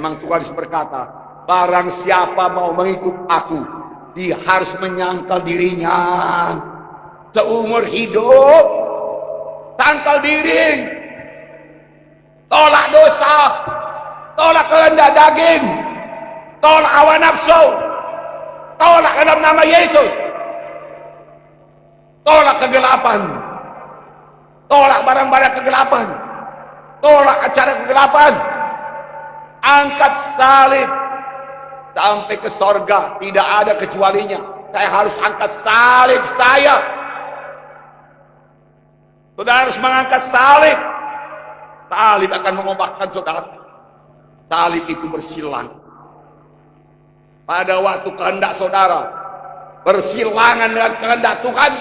Memang Tuhan berkata, barang siapa mau mengikut aku, dia harus menyangkal dirinya seumur hidup. Tangkal diri, tolak dosa, tolak kehendak daging, tolak hawa nafsu, tolak dalam nama Yesus, tolak kegelapan, tolak barang-barang kegelapan, tolak acara kegelapan, angkat salib sampai ke sorga. Tidak ada kecualinya. Saya harus angkat salib saya. Saudara harus mengangkat salib. Salib akan mengubahkan saudara. Salib itu bersilang. Pada waktu kehendak saudara bersilangan dengan kehendak Tuhan,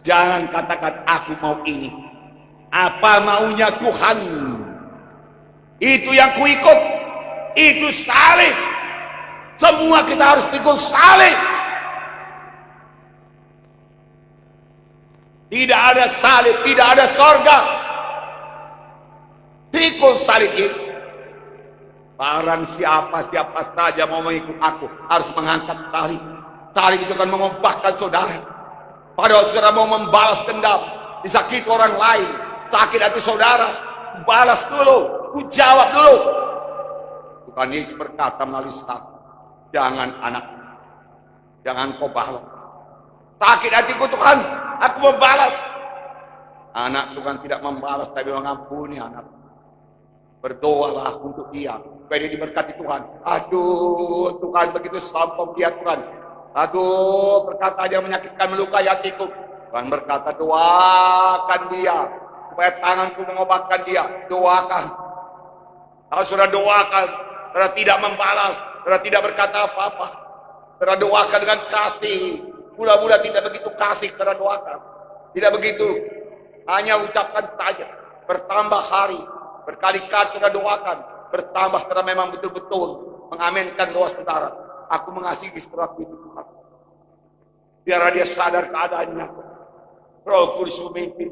jangan katakan aku mau ini. Apa maunya Tuhan, itu yang kuikut. Itu salib. Semua kita harus pikul salib. Tidak ada salib, tidak ada sorga. Pikul salib itu. Barang siapa saja mau mengikut aku harus mengangkat salib. Salib itu akan mengubahkan saudara. Pada waktu saudara mau membalas dendam, disakiti orang lain, sakit hati saudara, balas dulu, jawab dulu. Tuhan Yesus berkata melalui sabda, jangan anak, jangan kau balas. Sakit hatiku Tuhan, aku membalas. Anak Tuhan tidak membalas, tapi mengampuni anak. Berdoalah untuk dia, supaya dia diberkati Tuhan. Aduh Tuhan, begitu sombong dia Tuhan. Aduh, perkataan yang menyakitkan, melukai hatiku. Tuhan berkata, doakan dia, supaya tanganku mengobatkan dia. Doakan. Kalau sudah doakan, sudah tidak membalas, sudah tidak berkata apa-apa, sudah doakan dengan kasih. Mula-mula tidak begitu kasih karena doakan. Tidak begitu. Hanya ucapkan saja. Bertambah hari. Berkali-kali sudah doakan. Bertambah setelah memang betul-betul mengaminkan doa saudara. Aku mengasihi saudaraku itu Tuhan. Biar dia sadar keadaannya. Roh Kudus memimpin.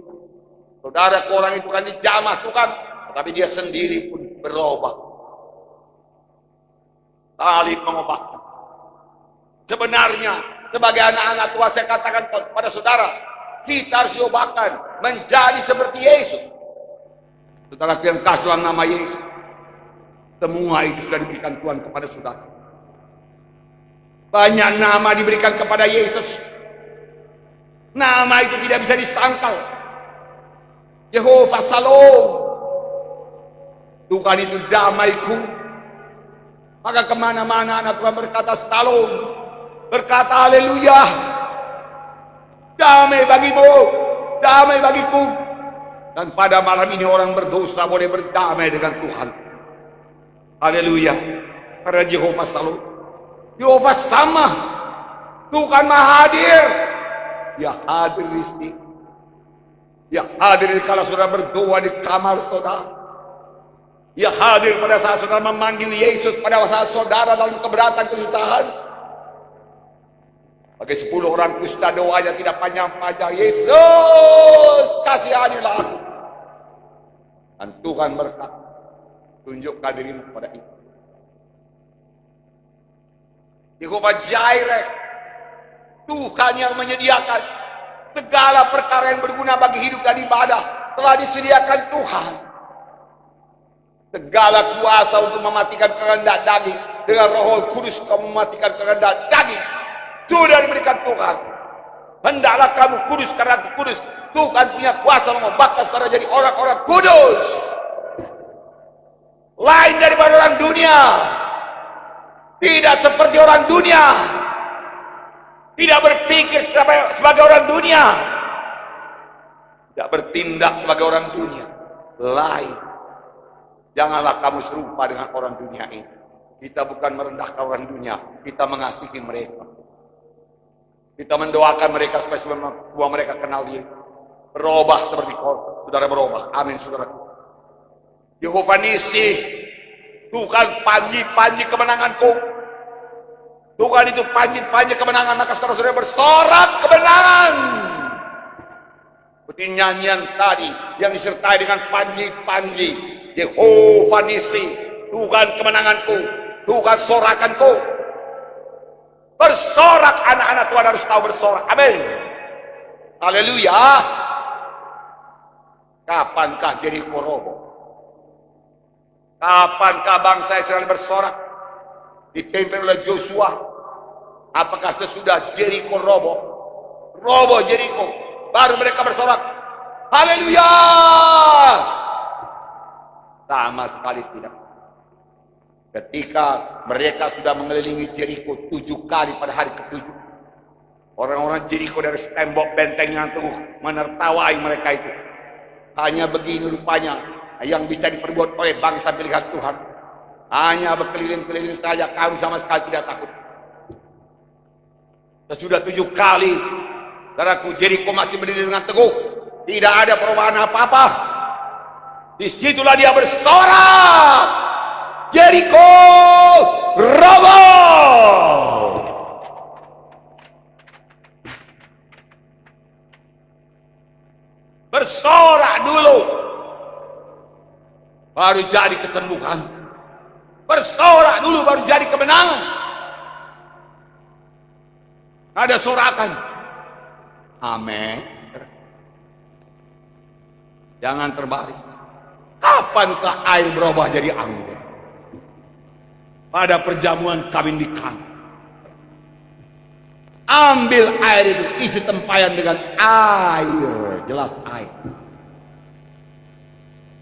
Saudara ke orang itu kan dijamah Tuhan. Tapi dia sendiri pun berubah. Salib mengubahkan. Sebenarnya sebagai anak-anak Tuhan saya katakan kepada saudara, kita harus diubahkan menjadi seperti Yesus. Saudara yang kasih dalam nama Yesus, semua itu sudah diberikan Tuhan kepada saudara. Banyak nama diberikan kepada Yesus. Nama itu tidak bisa disangkal. Yehova Shalom, Tuhan itu damaiku. Maka kemana-mana anak Tuhan berkata Shalom, berkata haleluya, damai bagimu, damai bagiku. Dan pada malam ini orang berdosa boleh berdamai dengan Tuhan. Haleluya. Karena Yehova selalu, Yehova sama, Tuhan maha hadir. Ya hadir di sini, ya hadir kalau saudara berdoa di kamar saudara. Ya hadir pada saat saudara memanggil Yesus, pada saat saudara dalam keberatan kesusahan. Bagi 10 orang kusta doanya tidak panjang-panjang. Yesus kasihanilah aku. Dan Tuhan berkata, tunjukkan dirimu kepada itu. Yehova Jireh, Tuhan yang menyediakan segala perkara yang berguna bagi hidup dan ibadah telah disediakan Tuhan. Segala kuasa untuk mematikan kehendak daging dengan Roh Kudus kamu mematikan kehendak daging sudah diberikan Tuhan. Hendaklah kamu kudus karena aku kudus. Tuhan punya kuasa mengubahkan saudara jadi orang-orang kudus, lain daripada orang dunia. Tidak seperti orang dunia, tidak berpikir sebagai orang dunia, tidak bertindak sebagai orang dunia. Lain. Janganlah kamu serupa dengan orang dunia ini. Kita bukan merendahkan orang dunia, kita mengasihi mereka. Kita mendoakan mereka supaya semua mereka kenal dia. Berubah seperti kau, saudara berubah. Amin, saudara. Yehova Nisih, Tuhan panji-panji kemenanganku. Tuhan itu panji-panji kemenangan, maka saudara-saudara bersorak kemenangan. Seperti nyanyian tadi yang disertai dengan panji-panji. Yehova Nisih, Tuhan kemenanganku, Tuhan sorakanku. Bersorak, anak-anak Tuhan harus tahu bersorak. Amin. Haleluya. Kapankah Jeriko roboh? Kapankah bangsa Israel bersorak? Dipimpin oleh Joshua. Apakah sesudah Jeriko roboh? Roboh Jeriko, baru mereka bersorak. Haleluya. Sama sekali tidak. Ketika mereka sudah mengelilingi Jeriko 7 kali pada hari ke-7, orang-orang Jeriko dari tembok benteng yang teguh menertawai mereka itu. Hanya begini rupanya yang bisa diperbuat oleh bangsa pilihan Tuhan. Hanya berkeliling-keliling saja, kami sama sekali tidak takut. Sesudah 7 kali, saudaraku, Jeriko masih berdiri dengan teguh. Tidak ada perubahan apa-apa. Disitulah dia bersorak. Jeriko roboh. Bersorak dulu, baru jadi kesembuhan. Bersorak dulu, baru jadi kemenangan. Ada sorakan. Amin. Jangan terbalik. Kapankah air berubah jadi anggur? Pada perjamuan kawin di Kana. Ambil air itu, isi tempayan dengan air, jelas air.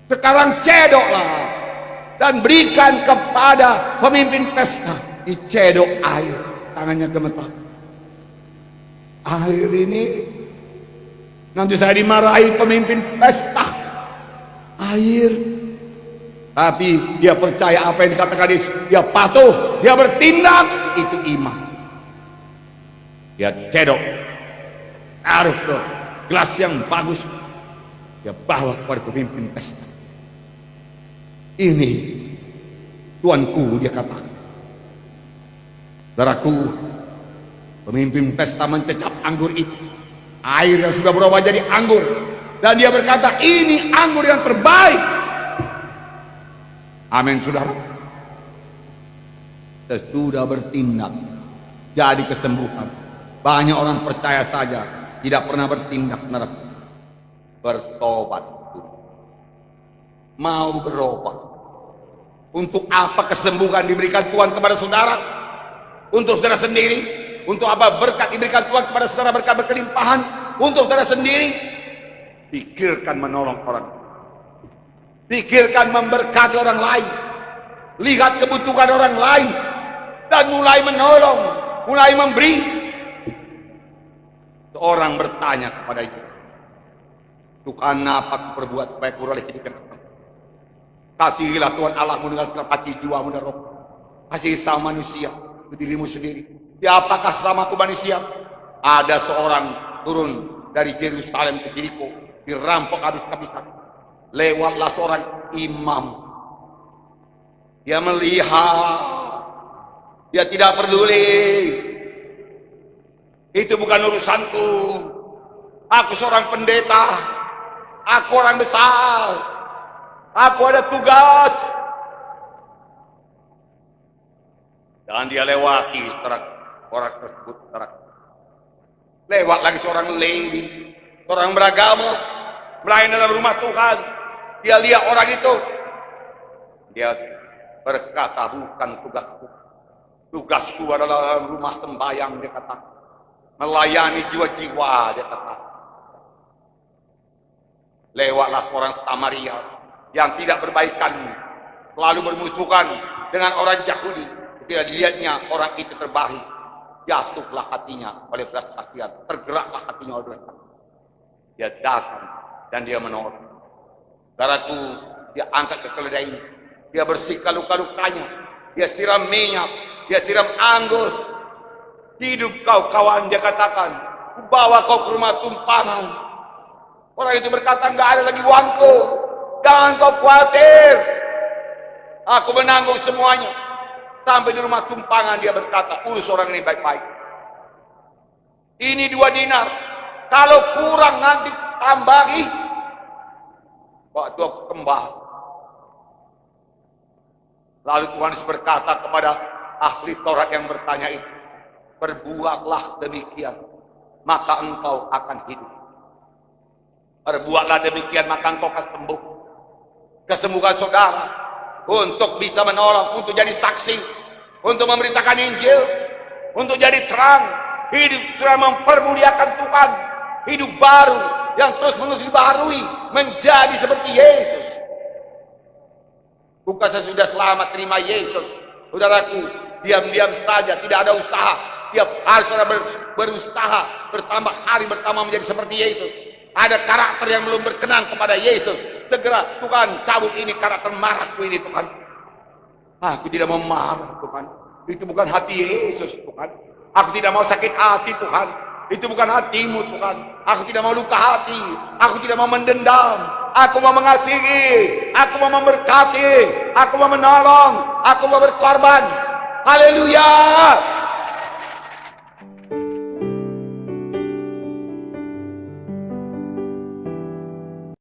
Sekarang cedoklah dan berikan kepada pemimpin pesta. Dicedok air, tangannya gemetar. Air ini nanti saya dimarahi pemimpin pesta. Air, tapi dia percaya apa yang dikatakan Yesus. Dia patuh, dia bertindak, itu iman. Dia cedok, taruh ke gelas yang bagus, dia bawa kepada pemimpin pesta. Ini tuanku, dia katakan. Saudaraku, pemimpin pesta mencecap anggur itu. Air yang sudah berubah jadi anggur. Dan dia berkata, ini anggur yang terbaik. Amin, saudara. Sesudah bertindak, jadi kesembuhan. Banyak orang percaya saja, tidak pernah bertindak neraka. Bertobat. Mau berobat. Untuk apa kesembuhan diberikan Tuhan kepada saudara? Untuk saudara sendiri? Untuk apa berkat diberikan Tuhan kepada saudara, berkat berkelimpahan? Untuk saudara sendiri? Pikirkan menolong orang. Pikirkan memberkati orang lain. Lihat kebutuhan orang lain. Dan mulai menolong. Mulai memberi. Seorang bertanya kepada itu. Tuhan, apa perbuat supaya kurang hidup yang kekal? Kasihilah Tuhan Allahmu dengan segala hati, jiwamu dan roh. Kasihi sama manusia, dirimu sendiri. Siapakah sesamaku manusia? Ada seorang turun dari Yerusalem ke Jeriko, dirampok habis-habisan. Lewatlah seorang imam. Dia melihat, dia tidak peduli. Itu bukan urusanku. Aku seorang pendeta. Aku orang besar. Aku ada tugas. Dan dia lewati orang tersebut. Lewat lagi seorang Lewi, orang beragama, melayani dalam rumah Tuhan. Dia lihat orang itu. Dia berkata, bukan tugasku. Tugasku adalah dalam rumah sembahyang, dia kata. Melayani jiwa-jiwa, dia kata. Lewatlah seorang Samaria yang tidak berbaikan, lalu bermusuhan dengan orang Yahudi. Ketika dilihatnya orang itu terbaik, jatuhlah hatinya oleh belas kasihan, tergeraklah hatinya oleh belas kasihan. Dia datang dan dia menolong. Saudaraku, dia angkat ke keledai, dia bersihkan luka-lukanya, dia siram minyak, dia siram anggur. Hidup kau kawan, dia katakan, bawa kau ke rumah tumpangan. Orang itu berkata, enggak ada lagi uangku, jangan kau khawatir, aku menanggung semuanya. Sampai di rumah tumpangan dia berkata, urus orang ini baik-baik. Ini 2 dinar, kalau kurang nanti tambahi. Waktu aku kembali, Lalu Tuhan Yesus berkata kepada ahli Taurat yang bertanya itu, perbuatlah demikian, maka engkau akan hidup. Perbuatlah demikian, maka engkau akan sembuh. Kesembuhan saudara untuk bisa menolong, untuk jadi saksi, untuk memberitakan Injil, untuk jadi terang, hidup terang mempermuliakan Tuhan, hidup baru yang terus-menerus dibaharui menjadi seperti Yesus. Bukan sesudah selamat terima Yesus, saudaraku, diam-diam saja, tidak ada usaha. Tiap hari saudara berusaha, bertambah hari bertambah menjadi seperti Yesus. Ada karakter yang belum berkenan kepada Yesus, segera Tuhan cabut ini karakter marahku ini Tuhan. Aku tidak mau marah Tuhan, itu bukan hati Yesus Tuhan. Aku tidak mau sakit hati Tuhan, itu bukan hatimu Tuhan. Aku tidak mau luka hati, aku tidak mau mendendam. Aku mau mengasihi, aku mau memberkati, aku mau menolong, aku mau berkorban. Haleluya.